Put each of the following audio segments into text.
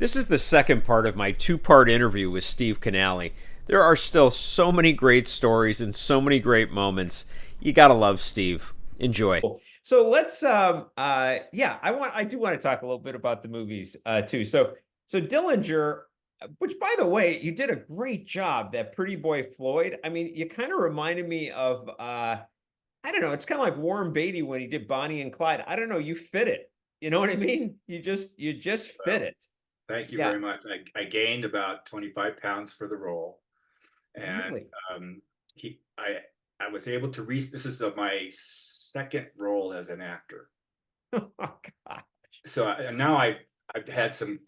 This is the second part of my two-part interview with Steve Kanaly. There are still so many great stories and so many great moments. You gotta love Steve. Enjoy. So let's I do want to talk a little bit about the movies too. So Dillinger, which by the way, you did a great job, that Pretty Boy Floyd. I mean, you kind of reminded me of I don't know, it's kind of like Warren Beatty when he did Bonnie and Clyde. I don't know, you fit it. You know what I mean? You just fit Well, it. thank you Yeah, very much. I gained about 25 pounds for the role, and really. um, he I was able to reach. This is my second role as an actor. Oh God. So now I've had some.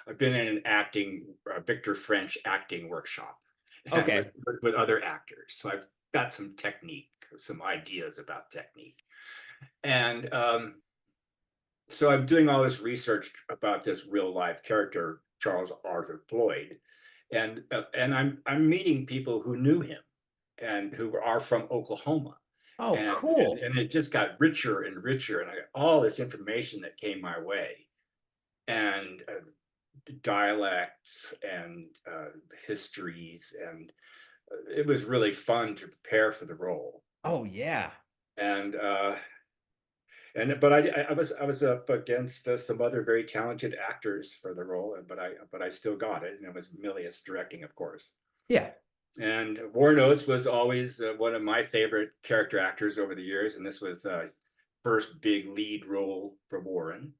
I've been in an acting Victor French acting workshop, and Okay. with other actors. So I've got some technique, some ideas about technique, and so I'm doing all this research about this real life character, Charles Arthur Floyd, and I'm meeting people who knew him and who are from Oklahoma, Oh, and and, cool. and it just got richer and richer, and I got all this information that came my way, and dialects and histories, and it was really fun to prepare for the role, Oh, yeah. and but I was up against some other very talented actors for the role, but I still got it, and it was Milius directing, of course. Yeah. And Warren Oates was always one of my favorite character actors over the years, and this was first big lead role for Warren.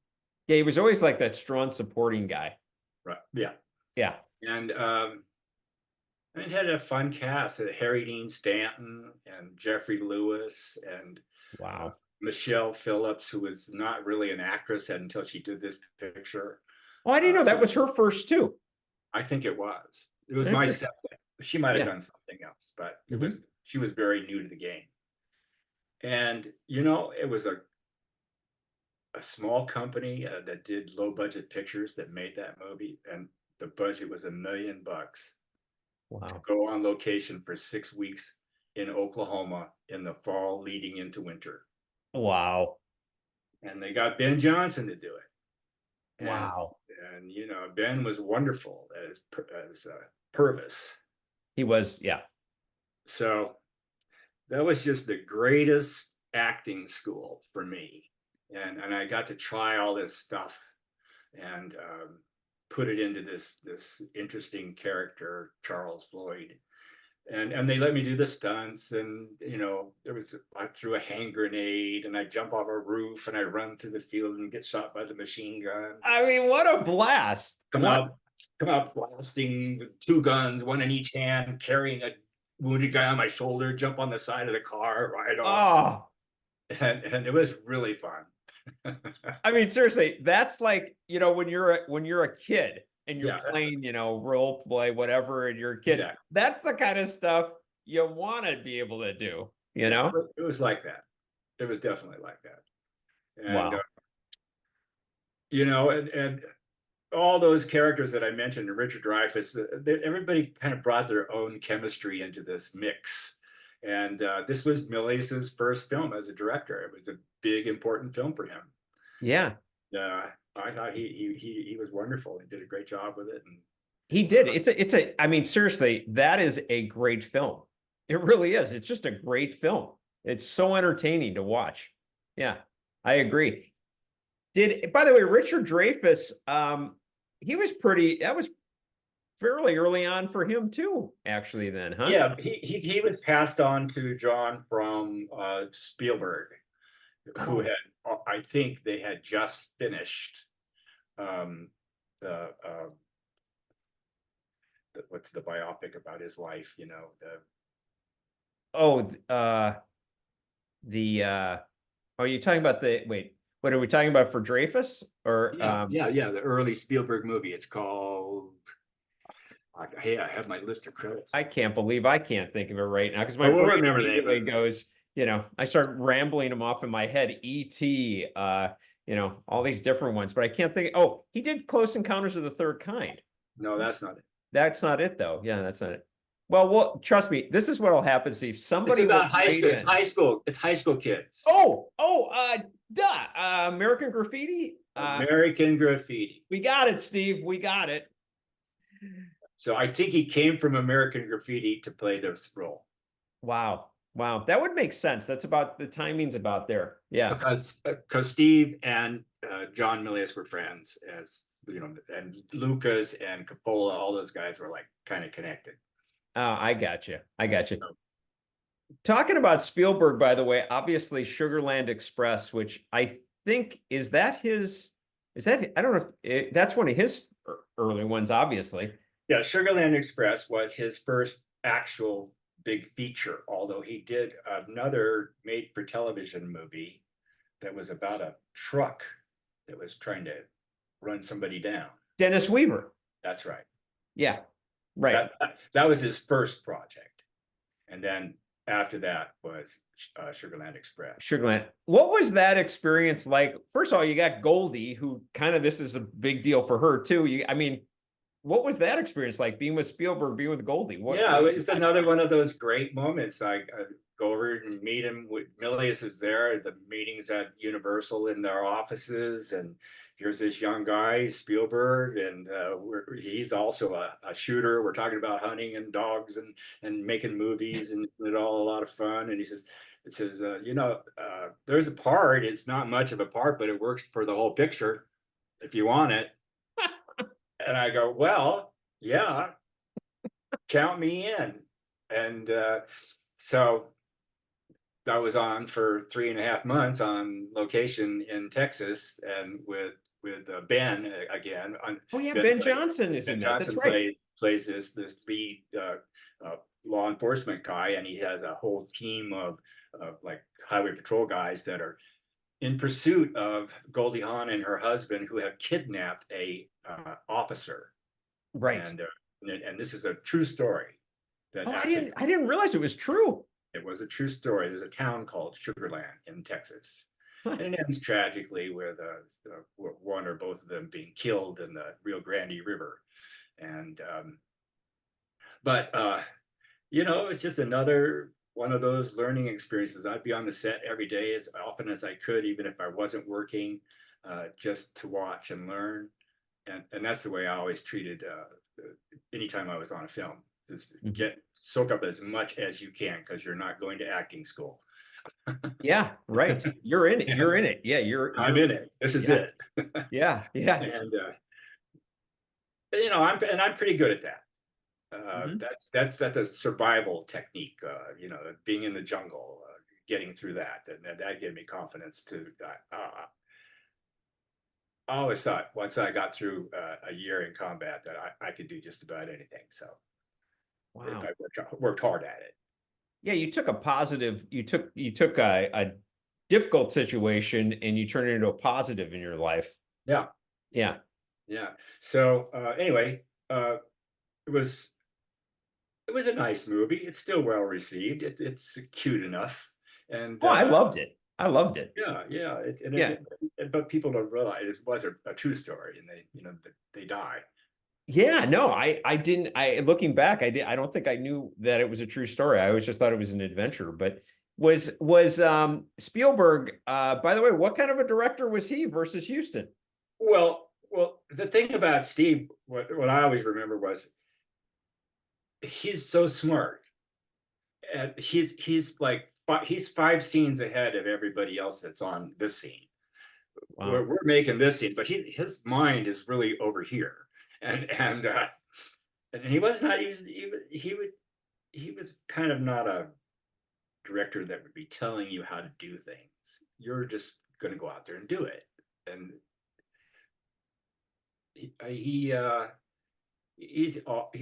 Yeah, he was always like that strong supporting guy. Right? Yeah, Yeah. and it had a fun cast: Harry Dean Stanton and Jeffrey Lewis and uh, Wow. Michelle Phillips, who was not really an actress until she did this picture. Oh, I didn't know that So was her first too. I think it was. It was my Inter- second. She might have Yeah. done something else, but Hmm. she was very new to the game. And it was a small company that did low budget pictures that made that movie, and the budget was $1 million to Wow. go on location for 6 weeks in Oklahoma in the fall leading into winter. Wow. And they got Ben Johnson to do it. And Wow. and Ben was wonderful as Purvis. He was, yeah. So that was just the greatest acting school for me, and I got to try all this stuff and put it into this interesting character, Charles Floyd, and they let me do the stunts, and I threw a hand grenade, and I jump off a roof, and I run through the field and get shot by the machine gun. I mean, what a blast. Come What? out, come out blasting with two guns, one in each hand, carrying a wounded guy on my shoulder, jump on the side of the car, ride off, Oh, and it was really fun. I mean, seriously, that's like, when you're a kid and you're Yeah, playing, role play, whatever, and you're a kid, exactly. that's the kind of stuff you want to be able to do, you Yeah, know? it was like that. It was definitely like that. And Wow. and all those characters that I mentioned, Richard Dreyfuss, everybody kind of brought their own chemistry into this mix. And this was Milius's first film as a director. It was a big, important film for him. Yeah. I thought he was wonderful. He did a great job with it. And He did. I mean, seriously, that is a great film. It really is. It's just a great film. It's so entertaining to watch. Yeah, I agree. By the way, Richard Dreyfuss, that was fairly early on for him too, actually, then, huh? yeah, he was passed on to John from Spielberg, who Oh, had I think they had just finished um, the what's the biopic about his life, oh, the are you talking about what are we talking about for Dreyfuss or yeah, the early Spielberg movie. It's called, hey, I have my list of credits. I can't believe I can't think of it right now because my Oh, we'll brain remember the name of immediately it. goes, I start rambling them off in my head. E.T., all these different ones, but I can't think. Oh, he did Close Encounters of the Third Kind. No, that's not it. That's not it, though. Yeah, that's not it. Well, trust me, this is what'll happen, Steve. It's Somebody will about high write school. It's in. high school. It's high school kids. Oh, Duh. American Graffiti. American Graffiti. We got it, Steve. We got it. So I think he came from American Graffiti to play this role. Wow. Wow. That would make sense. That's about the timing's about there. Yeah. Because Steve and John Milius were friends, as you know, and Lucas and Coppola, all those guys were like kind of connected. Oh, I got you. I got you. Talking about Spielberg, by the way, obviously Sugarland Express, which I think is that his, is that, I don't know if that's one of his early ones, obviously. Yeah, Sugarland Express was his first actual big feature, although he did another made for television movie that was about a truck that was trying to run somebody down. Dennis Weaver. That's right. Yeah, right. That was his first project. And then after that was Sugarland Express. Sugarland. What was that experience like? First of all, you got Goldie, who kind of, this is a big deal for her too. I mean, what was that experience like, being with Spielberg, being with Goldie? Yeah, it's another one of those great moments. I go over and meet him. Milius is there at the meetings at Universal in their offices, and here's this young guy, Spielberg, and he's also a shooter. We're talking about hunting and dogs and making movies, and it's all a lot of fun. And he says, there's a part. It's not much of a part, but it works for the whole picture if you want it. And I go, well, yeah, count me in. And so I was on for 3.5 months on location in Texas, and with Ben again. Oh yeah, Ben Johnson is in that. That's right. Plays this lead law enforcement guy, and he has a whole team of like highway patrol guys that are in pursuit of Goldie Hawn and her husband, who have kidnapped a officer. Right. And this is a true story. That I didn't realize it was true. It was a true story. There's a town called Sugarland in Texas. And it ends tragically with one or both of them being killed in the Rio Grande River. And it's just another one of those learning experiences. I'd be on the set every day as often as I could, even if I wasn't working, just to watch and learn. And that's the way I always treated anytime I was on a film. Just soak up as much as you can, because you're not going to acting school. Yeah, right. You're in it. You're in it. Yeah, I'm in it. This is it. Yeah. And I'm pretty good at that. That's a survival technique. Being in the jungle, getting through that, and that gave me confidence to. I always thought once I got through a year in combat that I could do just about anything. So, wow. If I worked hard at it. Yeah, you took a difficult situation and you turned it into a positive in your life. Yeah. So anyway, it was a nice movie. It's still well received. It's cute enough. And I loved it. Yeah. But people don't realize it was a true story, and they die. Yeah, no, I didn't. Looking back, I don't think I knew that it was a true story. I always just thought it was an adventure. But was Spielberg? By the way, what kind of a director was he versus Huston? Well, the thing about Steve, what I always remember was he's so smart, and he's 5 scenes ahead of everybody else that's on this scene. Wow. We're making this scene, but his mind is really over here. And he was not he was kind of not a director that would be telling you how to do things. You're just going to go out there and do it. And he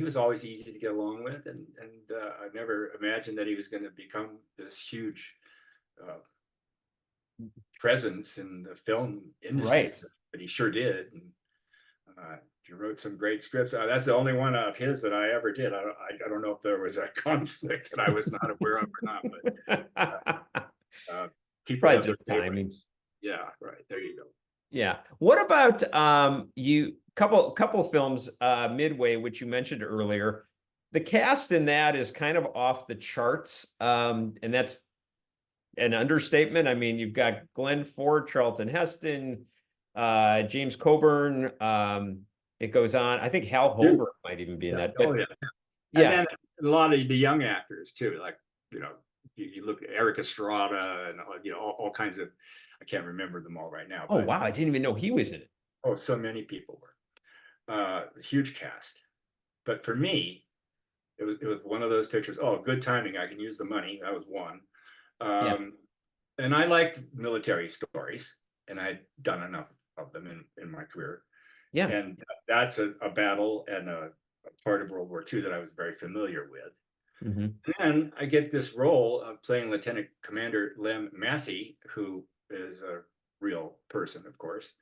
was always easy to get along with, and I never imagined that he was going to become this huge presence in the film industry. Right. But he sure did. And he wrote some great scripts. That's the only one of his that I ever did. I don't know if there was a conflict that I was not aware of or not, but people have their favorites. Yeah, right. There you go. Yeah. What about couple films, Midway, which you mentioned earlier? The cast in that is kind of off the charts, and that's an understatement. I mean, you've got Glenn Ford, Charlton Heston, James Coburn. It goes on. I think Hal Dude, Holbrook might even be in yeah. that. Oh But yeah. And yeah. then a lot of the young actors too, like, you know, you look at Eric Estrada and, you know, all kinds of, I can't remember them all right now, Oh but wow, I didn't even know he was in it. oh, so many people were. Huge cast. But for me, it was one of those pictures. Oh, good timing. I can use the money. That was one. Yeah. And I liked military stories, and I'd done enough of them in my career. Yeah. And that's a battle and a part of World War II that I was very familiar with. Hmm. And then I get this role of playing Lieutenant Commander Lem Massey, who is a real person, of course,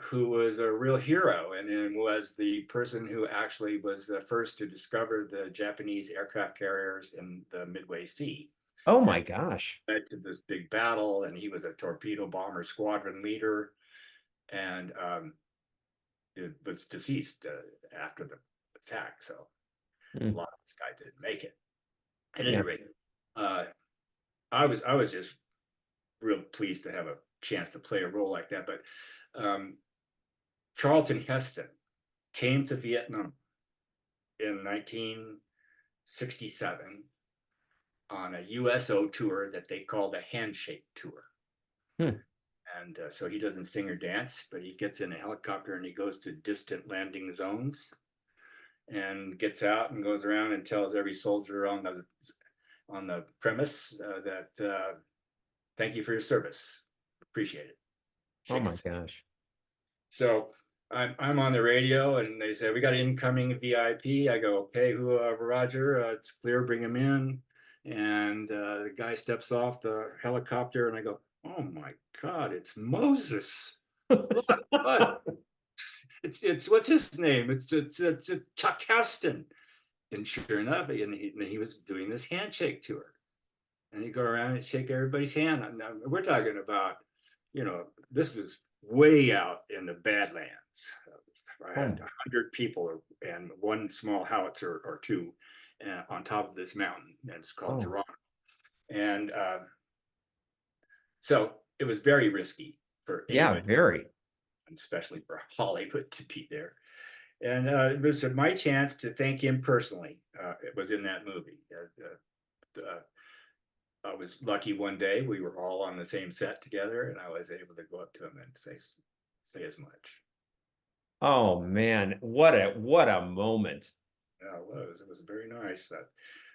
who was a real hero and was the person who actually was the first to discover the Japanese aircraft carriers in the Midway Sea. Oh And my gosh. led to this big battle, and he was a torpedo bomber squadron leader, and it was deceased after the attack. So a Mm. lot of these guys didn't make it. At any Yeah. rate, uh, I was just real pleased to have a chance to play a role like that. But um, Charlton Heston came to Vietnam in 1967 on a USO tour that they called a handshake tour. Hmm. And so he doesn't sing or dance, but he gets in a helicopter and he goes to distant landing zones and gets out and goes around and tells every soldier on the premise that thank you for your service, appreciate it. Oh Shakes my his. gosh. So I'm on the radio and they say we got an incoming VIP. I go, okay, who? Roger, it's clear, bring him in. And the guy steps off the helicopter and I go, oh my God, it's Moses. Look, it's what's his name? It's Chuck Heston. And sure enough, and he was doing this handshake tour. And he'd go around and shake everybody's hand. And we're talking about, you know, this was way out in the Badlands. I Oh, had 100 people and one small howitzer or two on top of this mountain, and it's called oh. Geronimo. And so it was very risky for Yeah, anybody, very. especially for Hollywood to be there. And it was my chance to thank him personally. It was in that movie. I was lucky one day we were all on the same set together, and I was able to go up to him and say as much. Oh man, what a moment. Yeah, it was very nice.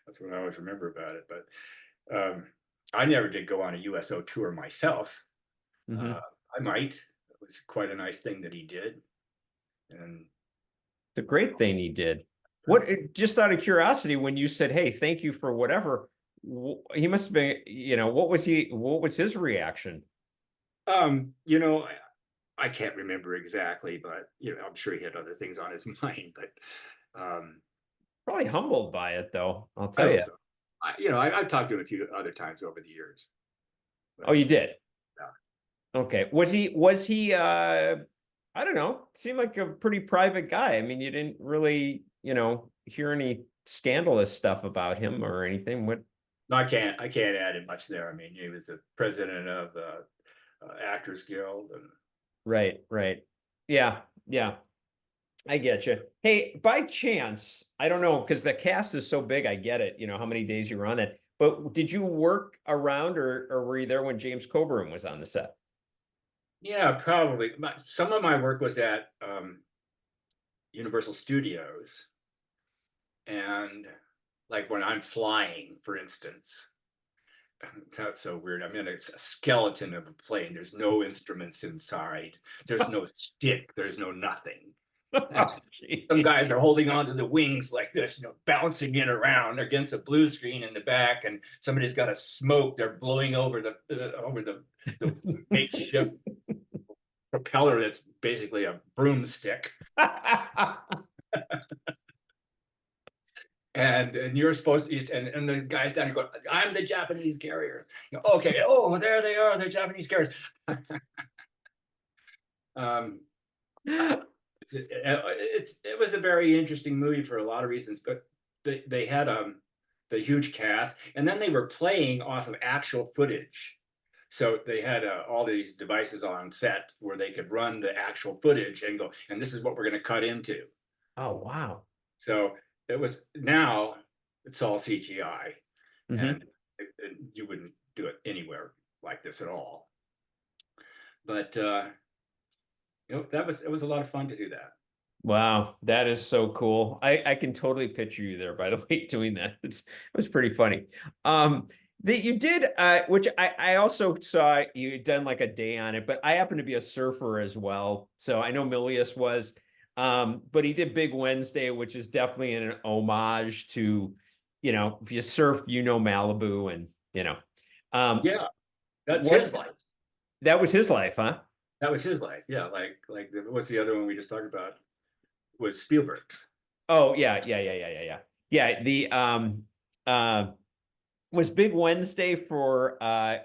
That's what I always remember about it. But I never did go on a USO tour myself. Hmm. Uh, I might. It was quite a nice thing that he did, and The great thing he did. What, just out of curiosity, when you said, "Hey, thank you for whatever," he must have been, what was his reaction? you know, I can't remember exactly, but you know, I'm sure he had other things on his mind. But Probably humbled by it, though. I'll I tell hope you. so. I've talked to him a few other times over the years. Oh, But you did? yeah. Okay. Was he I don't know, seemed like a pretty private guy. I mean, you didn't really, hear any scandalous stuff about him or anything. What? No, I can't add it much there. I mean, he was the president of the Actors Guild, and Right, right. Yeah, yeah. I get you. Hey, by chance, I don't know, because the cast is so big, I get it, how many days you were on it. But did you work around, or were you there when James Coburn was on the set? yeah, probably. Some of my work was at Universal Studios, and like when I'm flying, for instance, that's so weird. I'm in a skeleton of a plane. There's no instruments inside. There's no stick. There's no nothing. And Oh, some gee. guys are holding on to the wings like this, bouncing it around against a blue screen in the back, and somebody's got a smoke. They're blowing over the makeshift propeller that's basically a broomstick. And you're supposed to, and the guys down here go, I'm the Japanese carrier. Okay, oh, there they are, they're Japanese carriers. um, it was a very interesting movie for a lot of reasons, but they had the huge cast, and then they were playing off of actual footage. So they had all these devices on set where they could run the actual footage and go, and this is what we're going to cut into. Oh, wow. So now it's all CGI, Mm-hmm. and you wouldn't do it anywhere like this at all. But it was a lot of fun to do that. Wow, that is so cool. I can totally picture you there, by the way, doing that. It was pretty funny. That you did, which I also saw you had done like a day on it, but I happen to be a surfer as well. So I know Milius was, but he did Big Wednesday, which is definitely an homage to, if you surf, Malibu and, Yeah, that's what his life. that was his life, huh? That was his life. Yeah, what's the other one we just talked about? Was Spielberg's. Oh yeah. Yeah, the was Big Wednesday for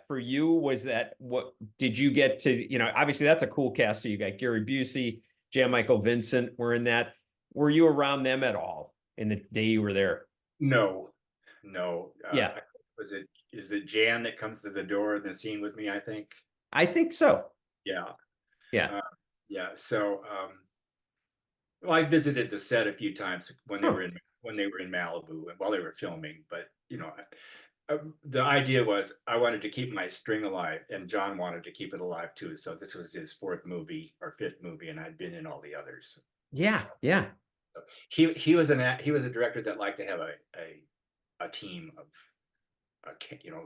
you? Was that what did you get to, obviously that's a cool cast. So you got Gary Busey, Jan Michael Vincent were in that. Were you around them at all in the day you were there? No. Yeah, Is it Jan that comes to the door in the scene with me, I think? I think so. Yeah. Yeah. Yeah. So well, I visited the set a few times when they Huh. were in Malibu and while they were filming, but the idea was I wanted to keep my string alive, and John wanted to keep it alive too. So this was his fourth movie or fifth movie, and I'd been in all the others. Yeah, So yeah. he was a director that liked to have a team of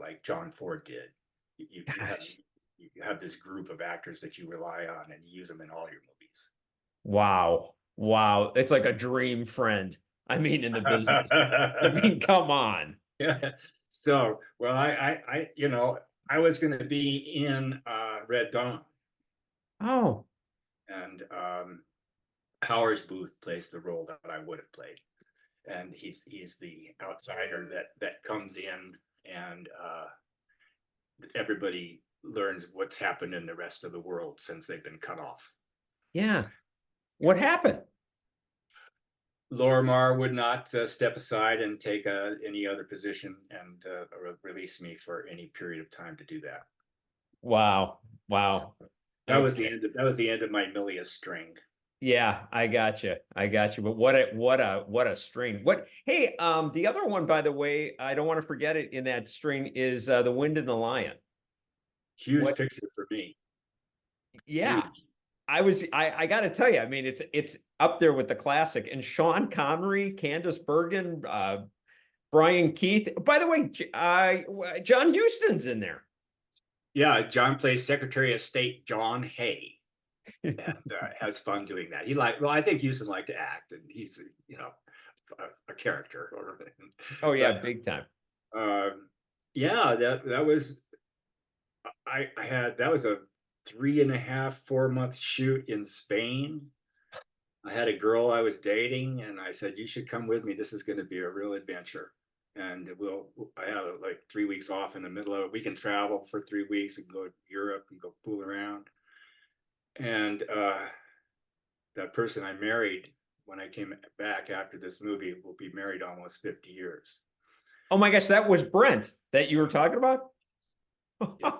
like John Ford did. You have this group of actors that you rely on, and you use them in all your movies. Wow. Wow. It's like a dream friend. I mean, in the business. I mean, come on. Yeah. So, well, I was going to be in Red Dawn, Oh, and Howard's Booth plays the role that I would have played, and he's the outsider that comes in, and everybody learns what's happened in the rest of the world since they've been cut off. yeah. What happened? Lorimar would not step aside and take any other position and release me for any period of time to do that. Wow. Wow. That was Okay. the end of my Milius string. Yeah, I got you. I got you. But what a string. Hey, the other one, by the way, I don't want to forget it in that string is The Wind and the Lion. Huge What? picture for me. Yeah. Huge. I got to tell you, I mean, it's up there with the classic. And Sean Connery, Candace Bergen, Brian Keith. By the way, John Huston's in there. Yeah, John plays Secretary of State John Hay, and has fun doing that. Well, I think Houston liked to act, and he's a character. Oh yeah, But big time. yeah, that was that was a 3.5, 4 month shoot in Spain. I had a girl I was dating, and I said, "You should come with me. This is going to be a real adventure." And I have like 3 weeks off in the middle of it. We can travel for 3 weeks. We can go to Europe and go fool around. And that person I married when I came back after this movie will be married almost 50 years. Oh my gosh, that was Brent that you were talking about? Yeah.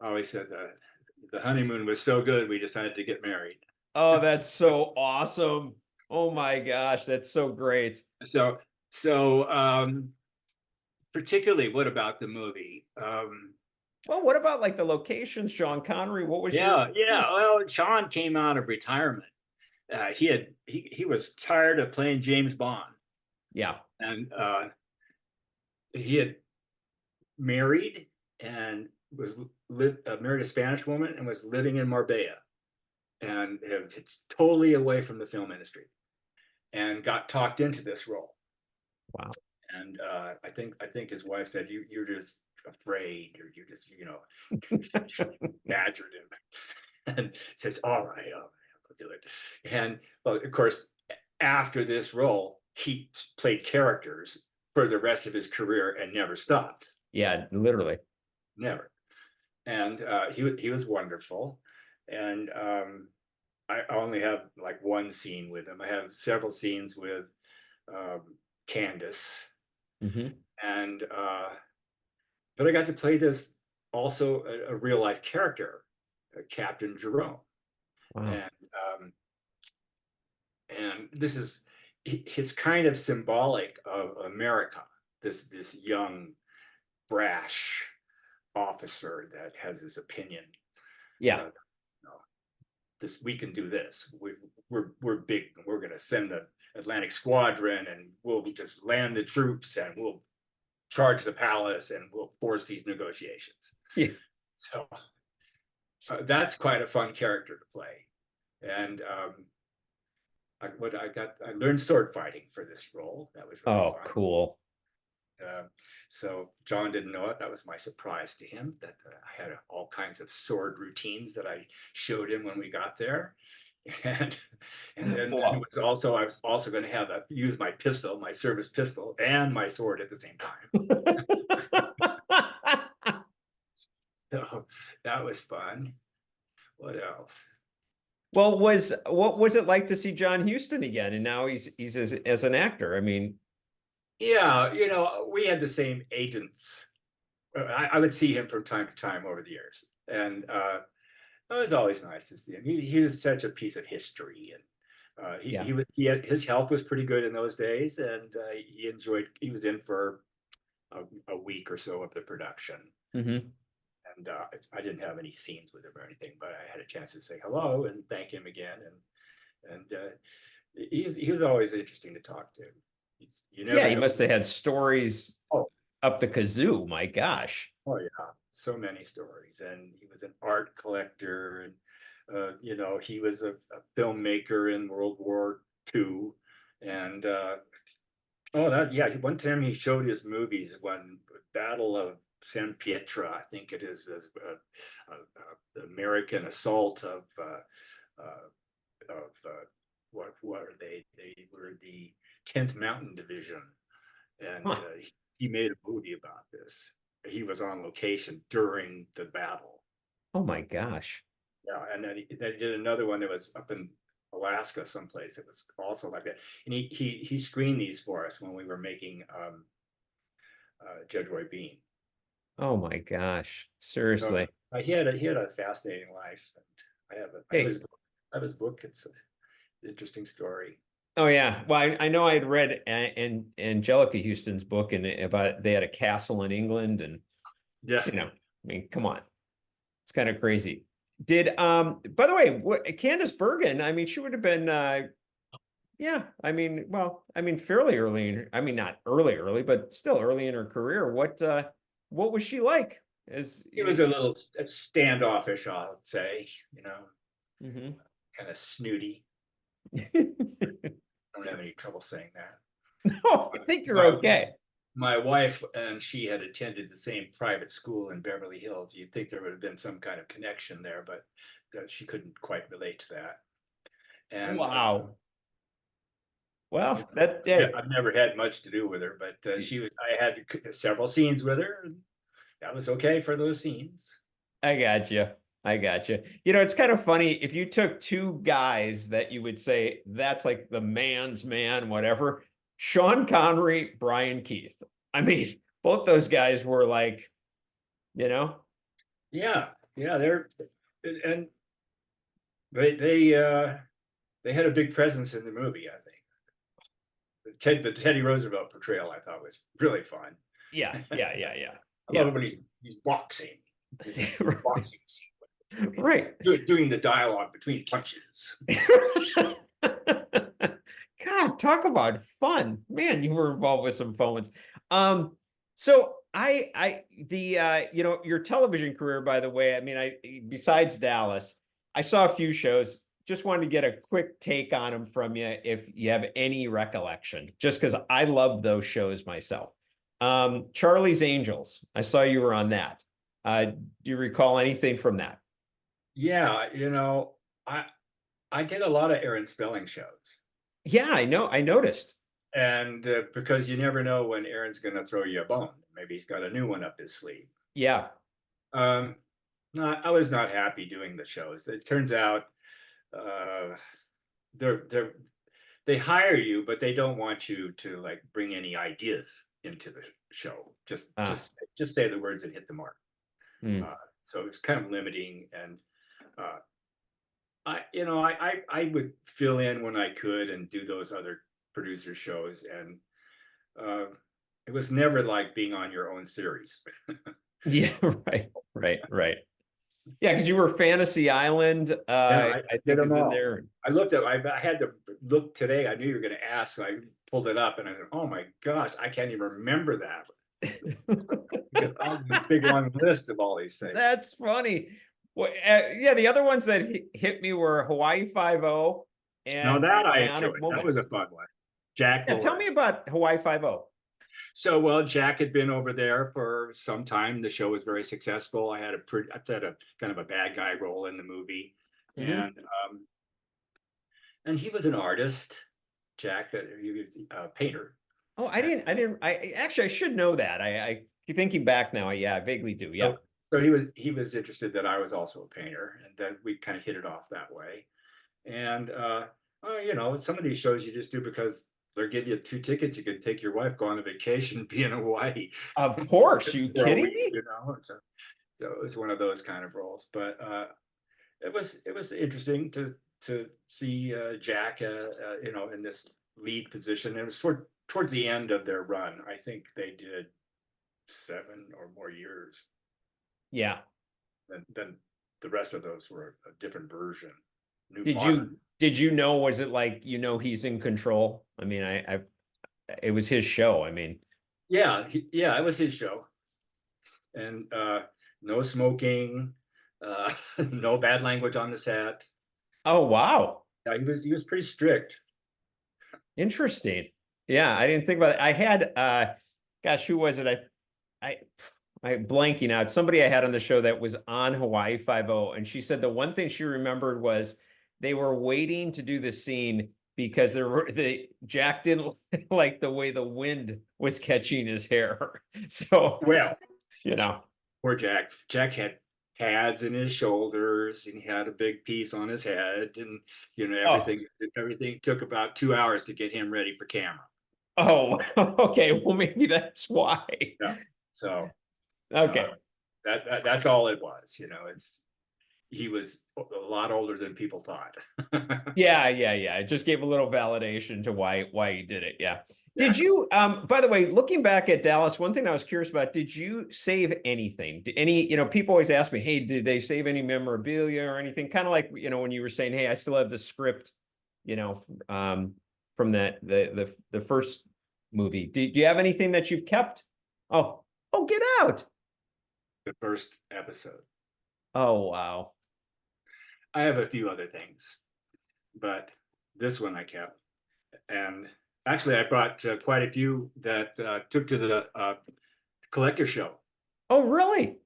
I always said that the honeymoon was so good, we decided to get married. Oh, that's so awesome. Oh my gosh, that's so great. So particularly, what about the movie? Well, what about like the locations, Sean Connery? What was your? Yeah. Well, Sean came out of retirement. He was tired of playing James Bond, Yeah. and he had married and was married a Spanish woman and was living in Marbella, and it's totally away from the film industry, and got talked into this role. Wow. And I think his wife said, "You're just afraid, or you're just badgered him," and says, "All right, I'll do it." And well, of course, after this role, he played characters for the rest of his career and never stopped. Yeah, literally. Never. And he was wonderful. And I only have like one scene with him. I have several scenes with Candace, Mm-hmm. and but I got to play this also a real life character, Captain Jerome, Wow. and um, and this is it's kind of symbolic of America. This young brash officer that has his opinion. Yeah. No, this we can do this. We're big. We're going to send the Atlantic Squadron, and we'll just land the troops, and we'll charge the palace, and we'll force these negotiations. Yeah. So that's quite a fun character to play. And I learned sword fighting for this role. That was really Oh, fun. cool. So John didn't know it. That was my surprise to him, that I had all kinds of sword routines that I showed him when we got there. And then Wow. it was also, I was also going to use my pistol, my service pistol, and my sword at the same time. So that was fun. What else? Well, what was it like to see John Huston again? And now he's as an actor. I mean, Yeah, we had the same agents. I would see him from time to time over the years, and it was always nice to see him. He was such a piece of history, and yeah. his health was pretty good in those days, and he was in for a week or so of the production, Mm-hmm. and I didn't have any scenes with him or anything, but I had a chance to say hello and thank him again, and he was always interesting to talk to. You Yeah, never he know. must have had stories Oh, up the kazoo. My gosh. oh yeah, so many stories. And he was an art collector, and he was a filmmaker in World War II, and oh, that yeah. One time he showed his movies when Battle of San Pietro, I think it is, American assault of what are they? They were the 10th Mountain Division, and Huh. he made a movie about this. He was on location during the battle. Oh my gosh. Yeah, and then they did another one that was up in Alaska someplace. It was also like that, and he screened these for us when we were making Judge Roy Bean. Oh my gosh. So Seriously. he had a fascinating life, and Hey. I have his book. It's an interesting story. Oh yeah. Well, I know I'd read Angelica Houston's book and about they had a castle in England, and Yeah, I mean, come on. It's kind of crazy. Did by the way, Candace Bergen, I mean, she would have been yeah, I mean, well, I mean, fairly early in her, I mean, not early, but still early in her career. What was she like? As he was a little standoffish, I would say. Mhm. Kind of snooty. I don't have any trouble saying that. No, I think you're My, okay. my wife and she had attended the same private school in Beverly Hills. You'd think there would have been some kind of connection there, but she couldn't quite relate to that. And Wow. Well, that yeah, hey, I've never had much to do with her, but I had several scenes with her, and that was okay for those scenes. I got you. I got you. It's kind of funny if you took two guys that you would say that's like the man's man, whatever. Sean Connery, Brian Keith. I mean, both those guys were like, you know, Yeah, yeah, and they had a big presence in the movie, I think. The Teddy Roosevelt portrayal I thought was really fun. yeah, yeah, yeah, yeah, I love yeah. it when he's boxing. His boxing scene. Right. Doing the dialogue between punches. God, talk about fun. Man, you were involved with some fun ones. So your television career, by the way, I mean, besides Dallas, I saw a few shows. Just wanted to get a quick take on them from you if you have any recollection, just because I love those shows myself. Charlie's Angels, I saw you were on that. Do you recall anything from that? Yeah, I I did a lot of Aaron Spelling shows, Yeah, I know. I noticed. and because you never know when Aaron's going to throw you a bone. Maybe he's got a new one up his sleeve. Yeah. Um, no, I was not happy doing the shows. It turns out uh, they're they hire you, but they don't want you to like bring any ideas into the show. Just say the words and hit the mark. Mm. So it's kind of limiting, and uh, I would fill in when I could and do those other producer shows, and uh, it was never like being on your own series. Yeah, right. Yeah, because you were Fantasy Island. Yeah, I I did think them is in all. there. I looked at. I had to look today. I knew you were going to ask, so I pulled it up, and I said, "Oh my gosh, I can't even remember that." Because I have a big long list of all these things. That's funny. Well, yeah, the other ones that hit me were Hawaii Five-0 Now and that I Bionic enjoyed. That Woman. was a fun one. Jack. Yeah, tell me about Hawaii Five-0. So, well, Jack had been over there for some time. The show was very successful. I had a kind of a bad guy role in the movie, Mm-hmm. and he was an artist. Jack, he was a painter. Oh, I actually I should know that. I thinking back now, yeah, I vaguely do. Yeah. So he was interested that I was also a painter, and that we kind of hit it off that way. And some of these shows you just do because they're giving you 2 tickets. You can take your wife, go on a vacation, be in Hawaii. Of course, you kidding me? So it was one of those kind of roles. But it was interesting to see Jack, in this lead position. It was towards the end of their run. I think they did 7 or more years. Yeah. Then the rest of those were a different version. Did you know, was it like, he's in control? I mean, it was his show. I mean, yeah, it was his show. And no smoking, no bad language on the set. oh, wow. Yeah, he was pretty strict. Interesting. Yeah, I didn't think about it. I had gosh, who was it? I'm blanking out. Somebody I had on the show that was on Hawaii Five-0, and she said the one thing she remembered was they were waiting to do the scene because Jack didn't like the way the wind was catching his hair. So, Well, poor Jack. Jack had pads in his shoulders, and he had a big piece on his head, and everything took about 2 hours to get him ready for camera. Oh, okay. Well, maybe that's why. Yeah. So okay. That's all it was. He was a lot older than people thought. Yeah. It just gave a little validation to why he did it. Yeah. Did you, by the way, looking back at Dallas, one thing I was curious about, did you save anything? People always ask me, hey, did they save any memorabilia or anything? Kind of like, when you were saying, hey, I still have the script, from the first movie. Do you have anything that you've kept? Oh, get out. The first episode. Oh, wow. I have a few other things, but this one I kept. And actually, I brought quite a few that took to the collector show. Oh, really?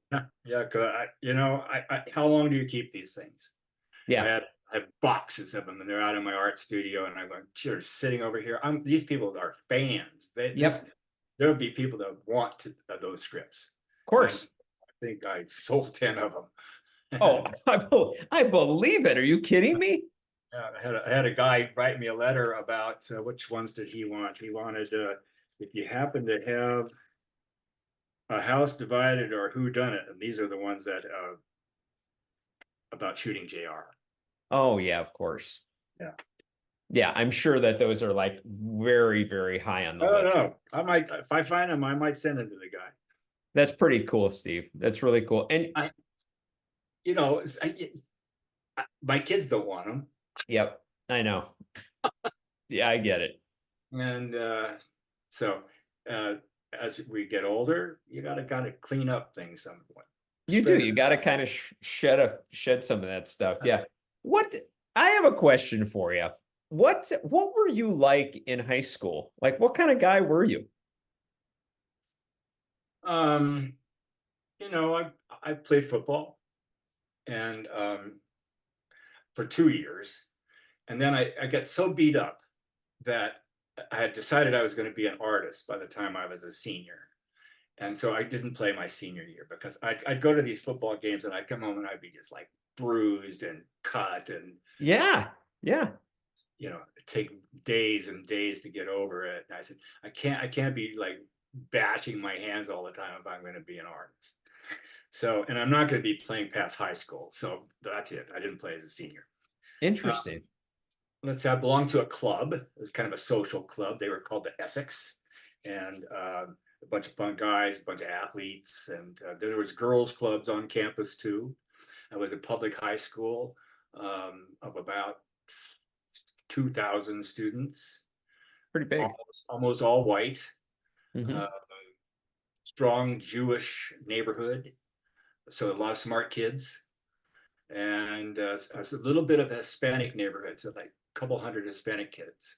Yeah. How long do you keep these things? Yeah. I have boxes of them, and they're out in my art studio, and I'm like, sitting over here. These people are fans. There'll be people that want those scripts. Of course. And I think I sold 10 of them. Oh, I believe it. Are you kidding me? I had a guy write me a letter about which ones did he want. He wanted if you happen to have a house divided or who done it, and these are the ones that about shooting JR. Oh yeah, of course. Yeah, I'm sure that those are like very, very high on the list. No, I might, if I find them, I might send them to the guy. That's pretty cool, Steve. That's really cool. And my kids don't want them. Yep, I know. Yeah, I get it. And so as we get older, you got to kind of clean up things somewhat. You do. You got to kind of shed some of that stuff. Yeah. I have a question for you. What were you like in high school? Like, what kind of guy were you? I played football, and for 2 years, and then I got so beat up that I had decided I was going to be an artist by the time I was a senior. And so I didn't play my senior year because I'd go to these football games and I'd come home and I'd be just like bruised and cut. And yeah. take days and days to get over it. And I said, I can't be like bashing my hands all the time if I'm going to be an artist. So, and I'm not going to be playing past high school. So that's it. I didn't play as a senior. Interesting. Let's say I belonged to a club. It was kind of a social club. They were called the Essex, and a bunch of fun guys, a bunch of athletes, and there was girls' clubs on campus too. I was a public high school of about 2,000 students. Pretty big. Almost all white. Mm-hmm. Strong Jewish neighborhood, so a lot of smart kids, and a little bit of a Hispanic neighborhood, so like a couple hundred Hispanic kids,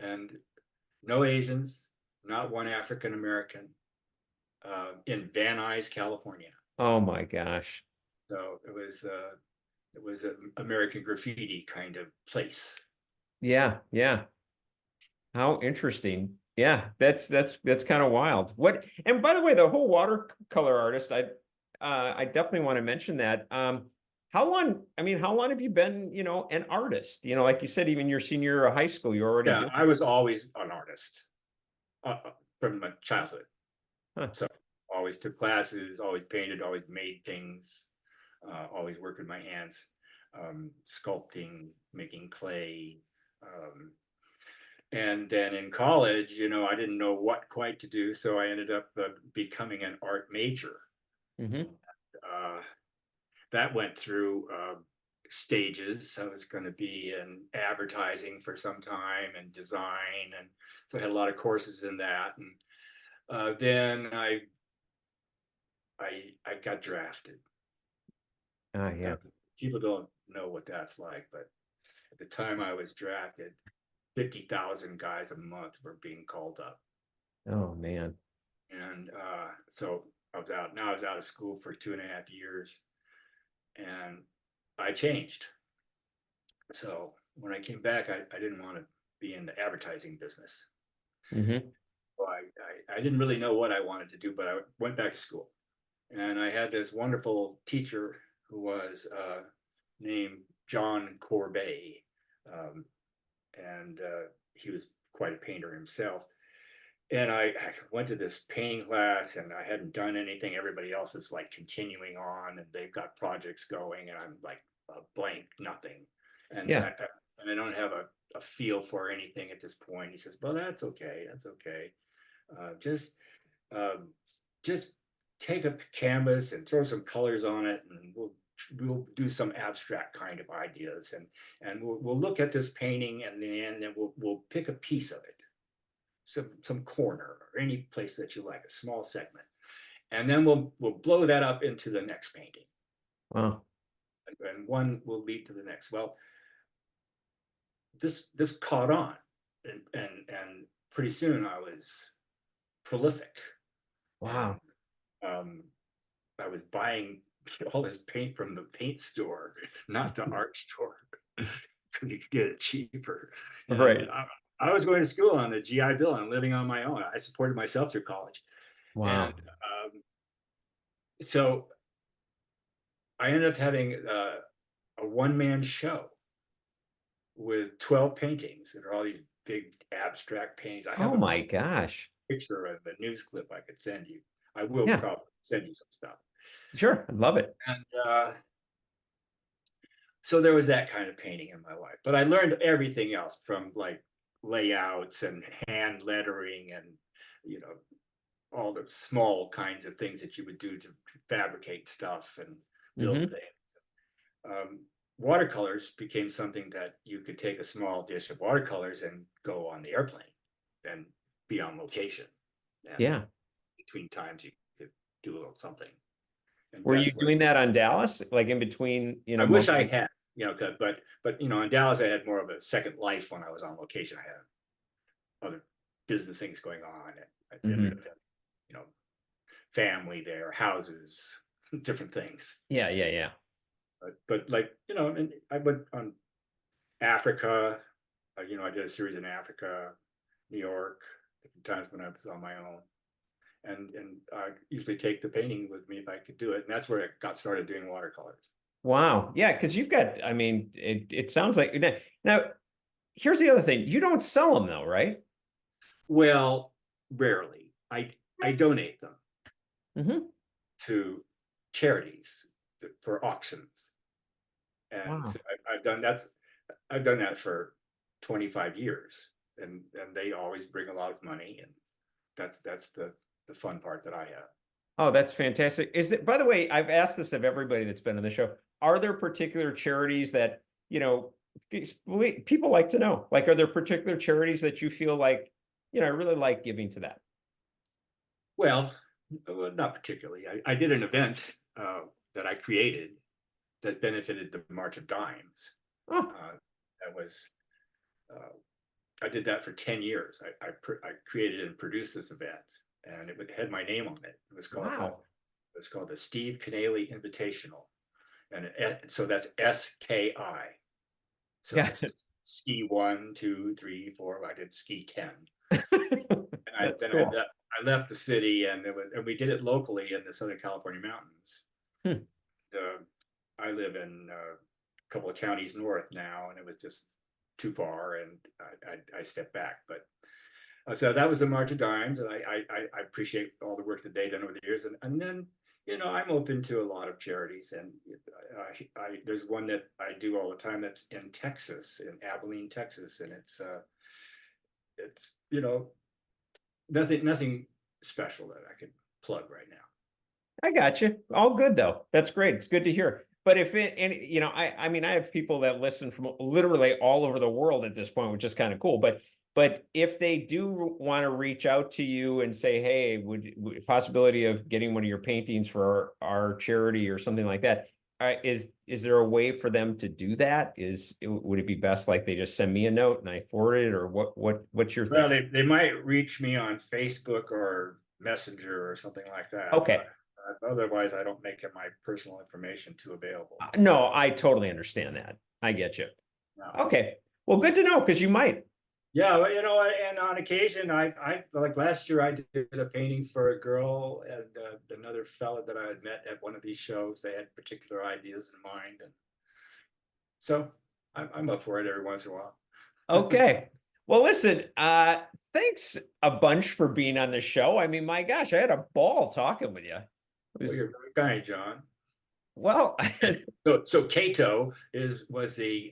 and no Asians, not one African American, in Van Nuys, California. Oh my gosh. So it was an American graffiti kind of place. Yeah, yeah. How interesting. Yeah, that's kind of wild. What, and by the way, the whole watercolor artist, I definitely want to mention that. How long have you been, an artist? Like you said, even your senior year of high school, you're already doing. I was always an artist from my childhood. Huh. So always took classes, always painted, always made things, always worked with my hands, sculpting, making clay. And then in college, I didn't know what quite to do, so I ended up becoming an art major. Mm-hmm. That went through stages. I was going to be in advertising for some time and design, and so I had a lot of courses in that. And then I got drafted. Yeah. People don't know what that's like, but at the time I was drafted, 50,000 guys a month were being called up. Oh man. And so I was out of school for 2.5 years, and I changed. So when I came back, I didn't want to be in the advertising business. Mm-hmm. So I didn't really know what I wanted to do, but I went back to school, and I had this wonderful teacher who was named John Corbet, and he was quite a painter himself. And I went to this painting class, and I hadn't done anything. Everybody else is like continuing on, and they've got projects going, and I'm like a blank, nothing. And Yeah. I don't have a feel for anything at this point. He says, "Well, that's okay. That's okay. Just take a canvas and throw some colors on it, and we'll do some abstract kind of ideas, and we'll look at this painting, and then we'll pick a piece of it, some corner or any place that you like, a small segment, and then we'll blow that up into the next painting." Wow. And one will lead to the next. Well, this caught on, and pretty soon I was prolific. Wow. And, I was buying all this paint from the paint store, not the art store, because you could get it cheaper. And Right. I was going to school on the GI Bill and living on my own. I supported myself through college. Wow. And so I ended up having a one-man show with 12 paintings that are all these big abstract paintings. I have Oh my gosh. picture of a news clip I could send you. I will probably send you some stuff. Sure, I'd love it. And so there was that kind of painting in my life, but I learned everything else, from like layouts and hand lettering, and all the small kinds of things that you would do to fabricate stuff and build things. Watercolors became something that you could take a small dish of watercolors and go on the airplane and be on location. And between times you could do a little something. And were you doing that on Dallas, like in between? I wish I had, but in Dallas I had more of a second life when I was on location. I had other business things going on. I ended up having, family there, houses, different things. Yeah. But like, and I went on Africa. I did a series in Africa, New York, different times when I was on my own. And I usually take the painting with me if I could do it. And that's where I got started doing watercolors. Wow. Yeah, because you've got, it sounds like now here's the other thing. You don't sell them though, right? Well, rarely. I donate them Mm-hmm. to charities for auctions, and Wow. I've done that for 25 years, and they always bring a lot of money, and that's the fun part that I have. Oh, that's fantastic. Is it, by the way, I've asked this of everybody that's been on the show. Are there particular charities that, people like to know? Like, are there particular charities that you feel like, I really like giving to that? Well, not particularly. I did an event that I created that benefited the March of Dimes. Oh, That was I did that for 10 years. I created and produced this event, and it had my name on it. wow. It was called the Steve Kanaly Invitational, and so that's SKI. So Yeah. it's ski 1, 2, 3, 4. I did ski 10, and That's cool. I left the city, and we did it locally in the Southern California mountains. Hmm. I live in a couple of counties north now, and it was just too far, and I stepped back. But so that was the March of Dimes, and I appreciate all the work that they've done over the years. And then, I'm open to a lot of charities, and there's one that I do all the time that's in Texas, in Abilene, Texas, and it's nothing special that I could plug right now. I got you. All good though. That's great. It's good to hear. But if it, and I mean, I have people that listen from literally all over the world at this point, which is kind of cool. But if they do want to reach out to you and say, hey, would possibility of getting one of your paintings for our charity or something like that, is there a way for them to do that? Would it be best like they just send me a note and I forward it, or what's your Well, thing? they might reach me on Facebook or Messenger or something like that. Okay. Otherwise, I don't make my personal information too available. No, I totally understand that. I get you. No. Okay. Well, good to know because you might. Yeah, well, and on occasion, I like last year I did a painting for a girl and another fella that I had met at one of these shows. They had particular ideas in mind, and so I'm up for it every once in a while. Okay. Well, listen, thanks a bunch for being on the show. I mean, my gosh, I had a ball talking with you. It Well, was, you're very kind, John. well, So Cato was a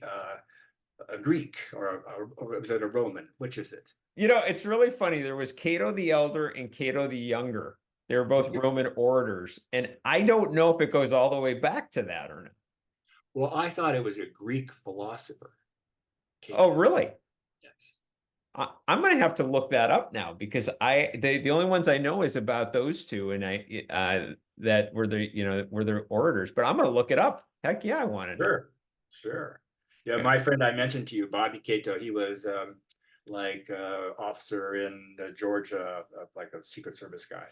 Greek or was it a Roman? Which is it? it's really funny. There was Cato the Elder and Cato the Younger. They were both Roman orators. And I don't know if it goes all the way back to that or not. Well, I thought it was a Greek philosopher. Oh, Cato. really? Yes. I'm gonna have to look that up now because the only ones I know is about those two, and that were the orators. But I'm gonna look it up. Heck yeah, I want to know. Sure. Yeah, my friend I mentioned to you, Bobby Cato, he was like officer in Georgia, like a Secret Service guy.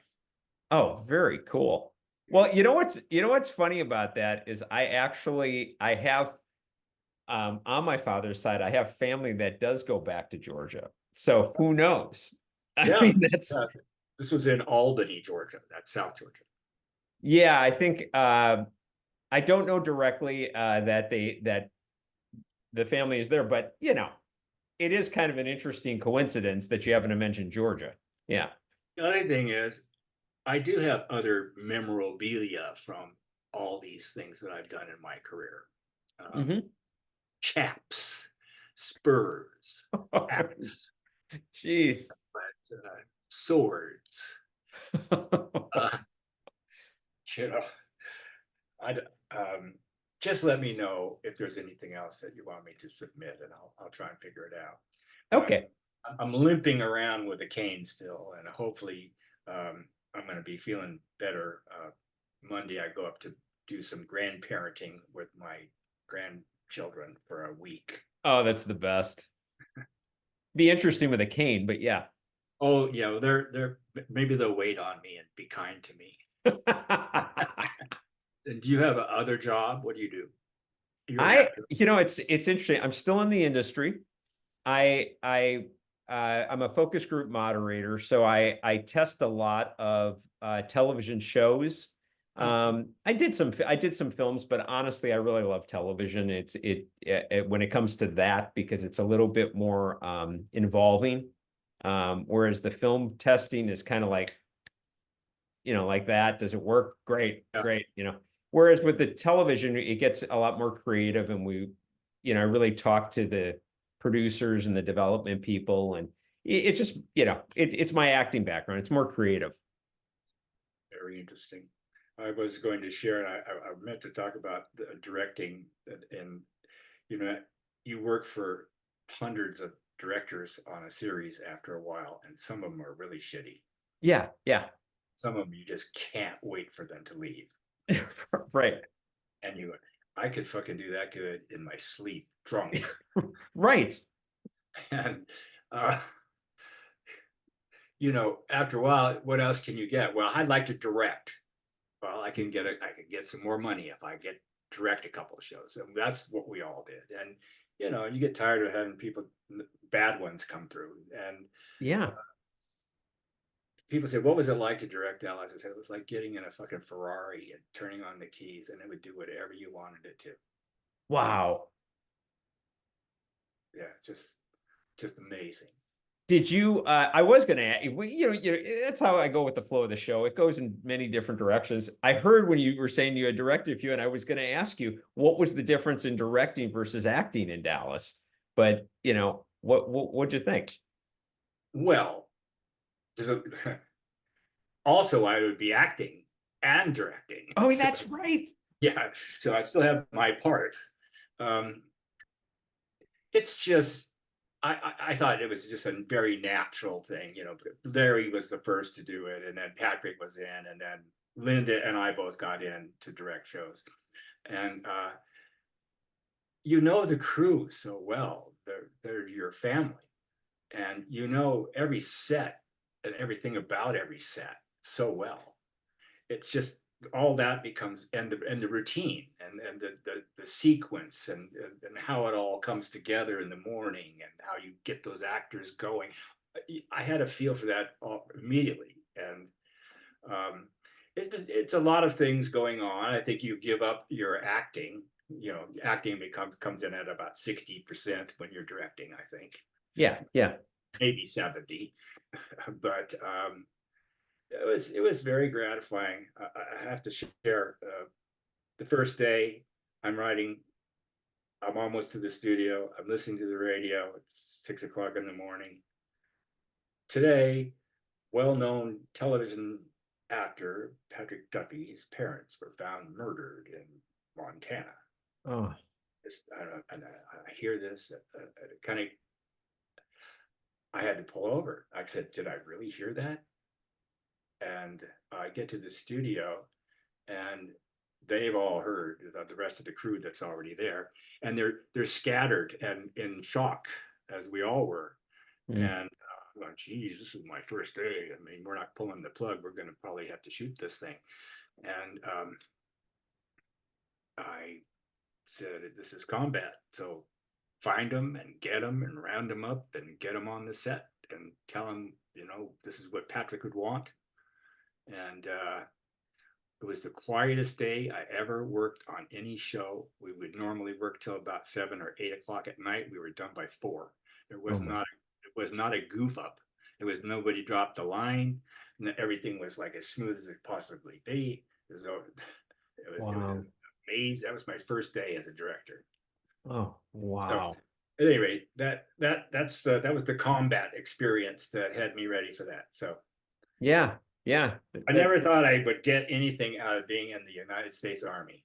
Oh, very cool. Well, you know what's funny about that is I have on my father's side I have family that does go back to Georgia. So who knows? I Yeah, mean that's yeah. This was in Albany, Georgia. That's South Georgia. yeah, I think I don't know directly that the family is there, but it is kind of an interesting coincidence that you happen to mention Georgia. Yeah. The other thing is, I do have other memorabilia from all these things that I've done in my career. Hmm. Chaps, spurs, hats, Jeez. swords. Uh, you know, I just let me know if there's anything else that you want me to submit, and I'll try and figure it out. But Okay. I'm limping around with a cane still, and hopefully I'm going to be feeling better. Monday, I go up to do some grandparenting with my grandchildren for a week. Oh, that's the best. Be interesting with a cane, but yeah. Oh yeah, they're maybe they'll wait on me and be kind to me. And do you have another job? What do you do? You're an actor. It's interesting. I'm still in the industry. I'm a focus group moderator, so I test a lot of television shows I did some films, but honestly, I really love television. It when it comes to that, because it's a little bit more involving. Whereas the film testing is kind of like, like that. Does it work? Great, Yeah. great. Whereas with the television, it gets a lot more creative, and I really talk to the producers and the development people, and it's just, it's my acting background. It's more creative. Very interesting. I was going to share, and I meant to talk about directing, and you work for hundreds of directors on a series after a while, and some of them are really shitty. Yeah, yeah. Some of them you just can't wait for them to leave. Right. And I could fucking do that good in my sleep, drunk. Right. And after a while, what else can you get? Well, I'd like to direct. Well, I can get some more money if I direct a couple of shows. And that's what we all did. And you get tired of having bad ones come through. And yeah, people say, "What was it like to direct Alex?" I said, it was like getting in a fucking Ferrari and turning on the keys, and it would do whatever you wanted it to. wow. Yeah, just amazing. Did you? I was going to ask that's how I go with the flow of the show. It goes in many different directions. I heard when you were saying you had directed a few, and I was going to ask you what was the difference in directing versus acting in Dallas. But what'd you think? Well, also I would be acting and directing. Oh, that's right. Yeah, so I still have my part. It's just, I thought it was just a very natural thing. Larry was the first to do it, and then Patrick was in, and then Linda and I both got in to direct shows. And the crew so well. They're your family. And every set and everything about every set so well. It's just all that becomes, and the routine and the sequence and how it all comes together in the morning and how you get those actors going. I had a feel for that immediately. And it's a lot of things going on. I think you give up your acting. Acting comes in at about 60% when you're directing, I think. Yeah, yeah. Maybe 70. But it was very gratifying. I have to share, the first day I'm almost to the studio. I'm listening to the radio. It's 6 o'clock in the morning. Today, well-known television actor Patrick Duffy's parents were found murdered in Montana. Oh, I hear this, I had to pull over. I said, did I really hear that? And I get to the studio, and they've all heard, the rest of the crew that's already there, and they're scattered and in shock, as we all were. And I'm going, geez, this is my first day. I mean, we're not pulling the plug. We're going to probably have to shoot this thing. And I said, this is combat. So find them and get them and round them up and get them on the set and tell them, this is what Patrick would want. And it was the quietest day I ever worked on any show. We would normally work till about 7 or 8 o'clock at night. We were done by 4. It was not a goof up. It was nobody dropped the line, and everything was like as smooth as it possibly be. It was amazing. That was my first day as a director. Oh, wow. So, at any rate, that was the combat experience that had me ready for that. So yeah. I never thought I would get anything out of being in the United States Army,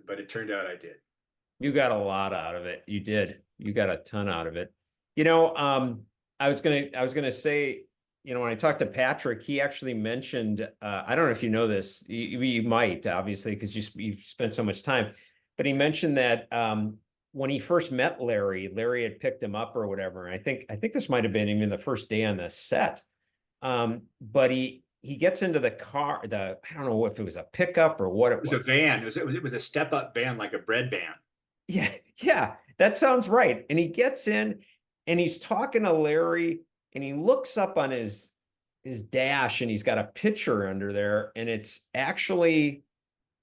but it turned out I did. You got a lot out of it. You did. You got a ton out of it. I was gonna say, when I talked to Patrick, he actually mentioned, I don't know if you know this, you might, obviously, because you've spent so much time, but he mentioned that when he first met Larry had picked him up or whatever. And I think this might have been even the first day on the set. But he gets into the car, I don't know if it was a pickup or what it was. It was a van. It was a step-up van, like a bread van. Yeah, that sounds right. And he gets in and he's talking to Larry, and he looks up on his dash, and he's got a picture under there, and it's actually,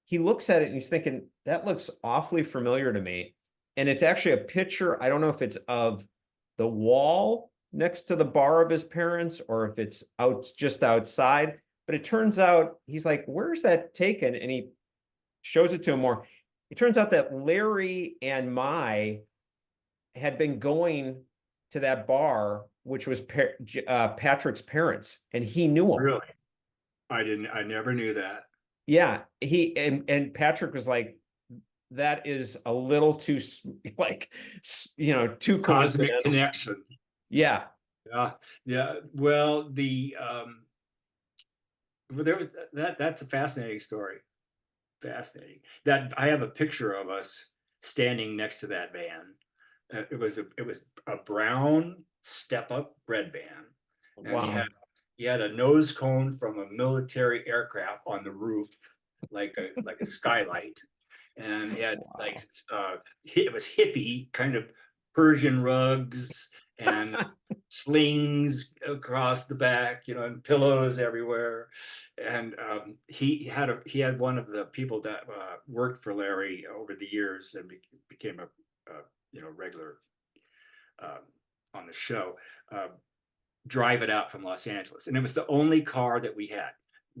he looks at it and he's thinking, that looks awfully familiar to me. And it's actually a picture. I don't know if it's of the wall next to the bar of his parents or if it's just outside. But it turns out, he's like, where's that taken? And he shows it to him more. It turns out that Larry and Mai had been going to that bar, which was Patrick's parents, and he knew him. Really? I never knew that. Yeah, and Patrick was like, that is a little too, like, too Cosmic connection. Yeah. Yeah. Well, there was that's a fascinating story. Fascinating. That I have a picture of us standing next to that van. It was a brown step-up red van, and Wow. he had a nose cone from a military aircraft on the roof, like a skylight, and he had it was hippie kind of Persian rugs and slings across the back, and pillows everywhere. And he had one of the people that worked for Larry over the years and became a regular on the show, drive it out from Los Angeles. And it was the only car that we had.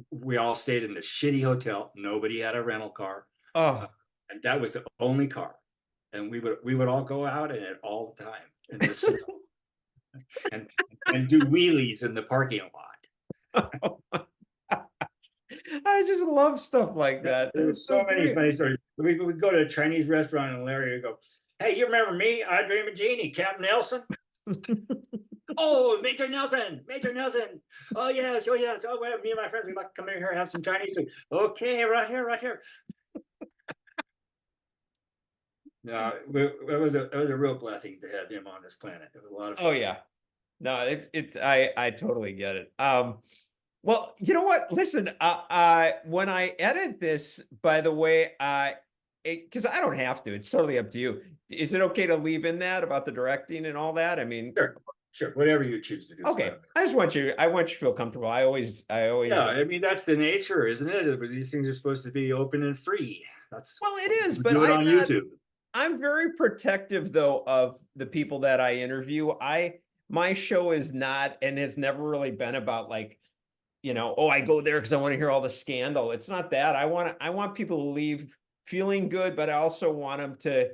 We all stayed in a shitty hotel. Nobody had a rental car. Oh. And that was the only car. And we would all go out in it all the time in the snow and do wheelies in the parking lot. I just love stuff like that. There's so many funny stories. We would go to a Chinese restaurant and Larry would go, "Hey, you remember me? I Dream of Jeannie, Captain Nelson." "Oh, Major Nelson, Major Nelson. Oh, yes, oh, yes. Oh, well, me and my friends, we'd like to come in here and have some Chinese food." "Okay, right here, right here." No, it was a real blessing to have him on this planet. It was a lot of fun. Oh, yeah. No, I totally get it. Well, you know what? Listen, when I edit this, by the way, because I don't have to, it's totally up to you. Is it okay to leave in that about the directing and all that? I mean, sure, whatever you choose to do. Okay, I want you to feel comfortable. I always. Yeah, I mean, that's the nature, isn't it? These things are supposed to be open and free. Well, it is, but on YouTube. I'm very protective, though, of the people that I interview. My show is not, and has never really been about, like, I go there because I want to hear all the scandal. It's not that. I want people to leave feeling good, but I also want them to,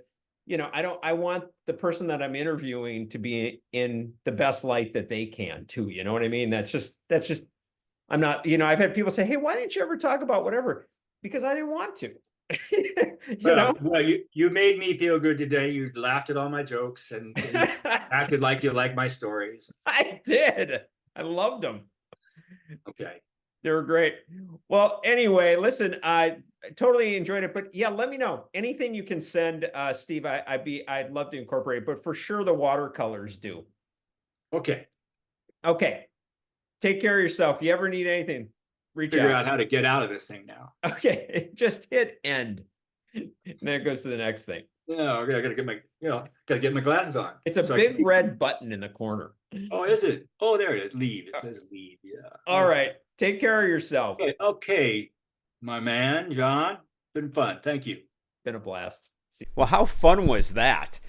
I want the person that I'm interviewing to be in the best light that they can too. You know what I mean? That's just, I'm not, I've had people say, "Hey, why didn't you ever talk about whatever?" Because I didn't want to. Well, you made me feel good today. You laughed at all my jokes and acted like you like my stories. I did. I loved them. Okay. They were great. Well, anyway, listen, I totally enjoyed it, but yeah, let me know anything you can send, Steve. I'd love to incorporate it, but for sure the watercolors do. Okay. Take care of yourself. If you ever need anything, figure out how to get out of this thing now. Okay, just hit end, and then it goes to the next thing. Yeah, I gotta get my glasses on. It's a big red button in the corner. Oh, is it? Oh, there it is. Leave. It says leave. Yeah. All right. Take care of yourself. Okay, my man, John. Been fun. Thank you. Been a blast. Well, how fun was that?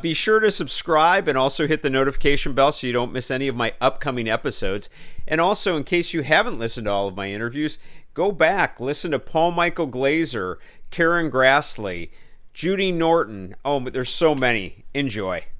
Be sure to subscribe and also hit the notification bell so you don't miss any of my upcoming episodes. And also, in case you haven't listened to all of my interviews, go back, listen to Paul Michael Glaser, Karen Grassley, Judy Norton. Oh, but there's so many. Enjoy.